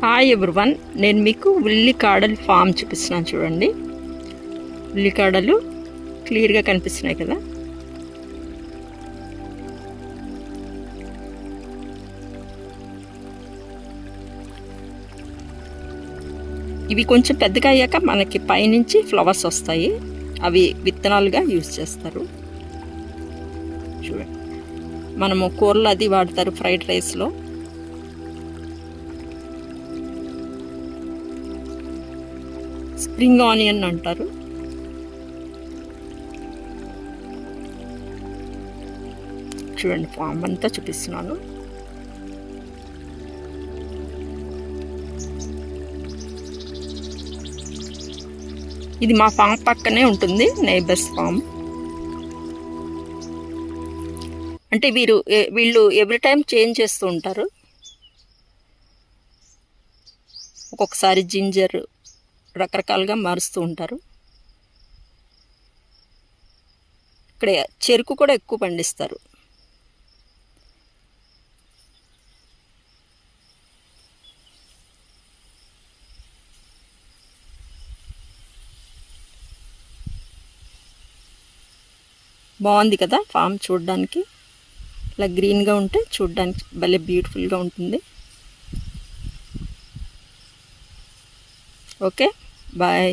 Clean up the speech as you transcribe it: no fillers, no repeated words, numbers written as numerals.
Hi everyone, నేను మీకు ఉల్లికాడల form చూపిస్తున్నాను. చూడండి, ఉల్లికాడలు క్లియర్గా కనిపిస్తున్నాయి కదా. ఇవి కొంచెం పెద్దగా అయ్యాక మనకి పైనుంచి ఫ్లవర్స్ వస్తాయి. అవి విత్తనాలుగా యూజ్ చేస్తారు. చూడండి, మనము కూరలు అది వాడతారు, ఫ్రైడ్ రైస్లో. స్ప్రింగ్ ఆనియన్ అంటారు. చూడండి, ఫామ్ అంతా చూపిస్తున్నాను. ఇది మా ఫామ్ పక్కనే ఉంటుంది, నైబర్స్ ఫామ్. అంటే వీళ్ళు ఎవ్రీ టైం చేంజ్ చేస్తూ ఉంటారు. ఒక్కొక్కసారి జింజర్ రకరకాలుగా మారుస్తూ ఉంటారు. ఇక్కడ చెరుకు కూడా ఎక్కువ పండిస్తారు. బాగుంది కదా ఫామ్ చూడడానికి. ఇలా గ్రీన్గా ఉంటే చూడడానికి భలే బ్యూటిఫుల్గా ఉంటుంది. Okay, bye.